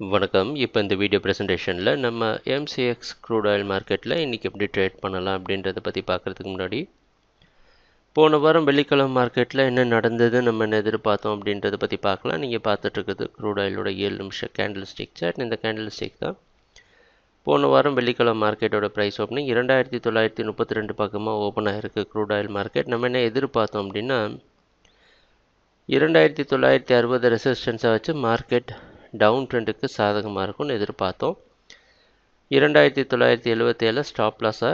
வணக்கம். இப்போ இந்த வீடியோ ப்ரெசன்டேஷனில் நம்ம MCX க்ரூட் ஆயில் மார்க்கெட்டில் இன்றைக்கி எப்படி ட்ரேட் பண்ணலாம் அப்படின்றத பற்றி பார்க்குறதுக்கு முன்னாடி போன வாரம் வெள்ளிக்கிழமை மார்க்கெட்டில் என்ன நடந்தது நம்ம என்ன எதிர்பார்த்தோம் அப்படின்றத பற்றி பார்க்கலாம். நீங்கள் பார்த்துட்ருக்குது க்ரூட் ஆயிலோட 7 நிமிஷம் கேண்டில் ஸ்டிக் சார்ட். இந்த கேண்டில் ஸ்டிக் தான் போன வாரம் வெள்ளிக்கிழமை மார்க்கெட்டோட ப்ரைஸ் ஓப்பனிங் 2932 பக்கமாக ஓப்பன் ஆகிருக்கு க்ரூட் ஆயில் மார்க்கெட். நம்ம என்ன எதிர்பார்த்தோம் அப்படின்னா 2960 ரெசிஸ்டன்ஸை வச்சு மார்க்கெட் டவுன் ட்ரெண்டுக்கு சாதகமாக இருக்கும்னு எதிர்பார்த்தோம். 2977 ஸ்டாப் லாஸாக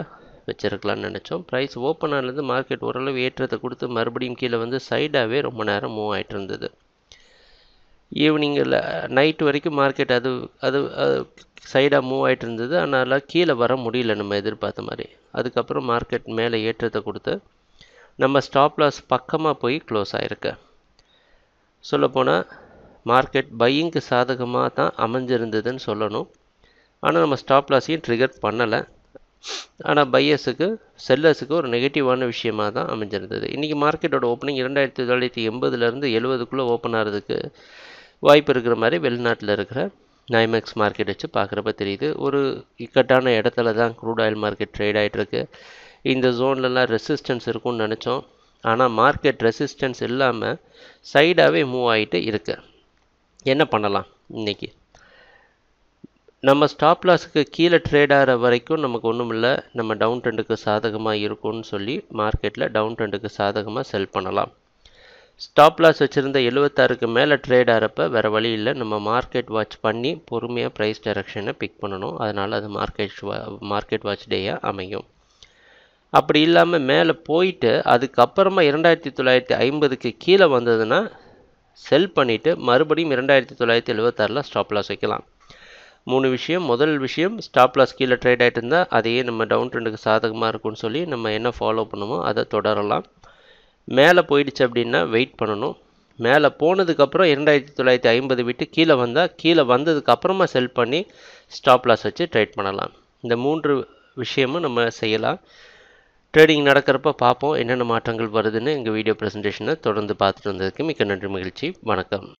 வச்சுருக்கலான்னு நினச்சோம். ப்ரைஸ் ஓப்பன் ஆனது மார்க்கெட் ஓரளவு ஏற்றத்தை கொடுத்து மறுபடியும் கீழே வந்து சைடாகவே ரொம்ப நேரம் மூவ் ஆகிட்டு இருந்தது. ஈவினிங்கில் நைட்டு வரைக்கும் மார்க்கெட் அது அது சைடாக மூவ் ஆகிட்டு இருந்தது. அதனால் கீழே வர முடியல நம்ம எதிர்பார்த்த மாதிரி. அதுக்கப்புறம் மார்க்கெட் மேலே ஏற்றத்தை கொடுத்து நம்ம ஸ்டாப் லாஸ் பக்கமாக போய் க்ளோஸ் ஆகிருக்கு. சொல்லப்போனால் மார்க்கெட் பையிங்க்கு சாதகமாக தான் அமைஞ்சிருந்ததுன்னு சொல்லணும். ஆனால் நம்ம ஸ்டாப் லாஸையும் ட்ரிகர் பண்ணலை. ஆனால் பையர்ஸுக்கு செல்லர்ஸுக்கு ஒரு நெகட்டிவான விஷயமாக தான் அமைஞ்சிருந்தது. இன்றைக்கி மார்க்கெட்டோட ஓப்பனிங் 2980 70க்குள்ளே ஓப்பன் ஆகிறதுக்கு வாய்ப்பு இருக்கிற மாதிரி வெளிநாட்டில் இருக்கிற நைமெக்ஸ் மார்க்கெட் வச்சு பார்க்குறப்ப தெரியுது. ஒரு இக்கட்டான இடத்துல தான் க்ரூட் ஆயில் மார்க்கெட் ட்ரேட் ஆகிட்டுருக்கு. இந்த ஜோன்லலாம் ரெசிஸ்டன்ஸ் இருக்கும்னு நினச்சோம். ஆனால் மார்க்கெட் ரெசிஸ்டன்ஸ் இல்லாமல் சைடாகவே மூவ் ஆகிட்டு இருக்கு. என்ன பண்ணலாம்? இன்றைக்கி நம்ம ஸ்டாப் லாஸுக்கு கீழே ட்ரேட் ஆகிற வரைக்கும் நமக்கு ஒன்றும் இல்லை, நம்ம டவுன் ட்ரெண்டுக்கு சாதகமாக இருக்கும்னு சொல்லி மார்க்கெட்டில் டவுன் ட்ரெண்டுக்கு சாதகமாக செல் பண்ணலாம். ஸ்டாப் லாஸ் வச்சுருந்த 76க்கு மேலே ட்ரேட் ஆகிறப்ப வேறு வழி இல்லை, நம்ம மார்க்கெட் வாட்ச் பண்ணி பொறுமையாக ப்ரைஸ் டைரக்ஷனை பிக் பண்ணணும். அதனால் அது மார்க்கெட் வாட்ச் டேயாக அமையும். அப்படி இல்லாமல் மேலே போயிட்டு அதுக்கப்புறமா 2950க்கு கீழே வந்ததுன்னா செல் பண்ணிவிட்டு மறுபடியும் 2976 ஸ்டாப் லாஸ் வைக்கலாம். 3 விஷயம். முதல் விஷயம், ஸ்டாப் லாஸ் கீழே ட்ரேட் ஆகிட்டு இருந்தால் அதையே நம்ம டவுன் ட்ரெண்டுக்கு சாதகமாக இருக்கும்னு சொல்லி நம்ம என்ன ஃபாலோ பண்ணுமோ அதை தொடரலாம். மேலே போயிடுச்சு அப்படின்னா வெயிட் பண்ணணும். மேலே போனதுக்கப்புறம் 2950 விட்டு கீழே வந்தால் கீழே வந்ததுக்கப்புறமா செல் பண்ணி ஸ்டாப் லாஸ் வச்சு ட்ரேட் பண்ணலாம். இந்த 3 விஷயமும் நம்ம செய்யலாம். ட்ரேடிங் நடக்கிறப்ப பார்ப்போம் என்னென்ன மாற்றங்கள் வருதுன்னு. எங்கள் வீடியோ ப்ரெசன்டேஷனை தொடர்ந்து பார்த்துட்டு வந்ததுக்கு மிக்க நன்றி, மகிழ்ச்சி, வணக்கம்.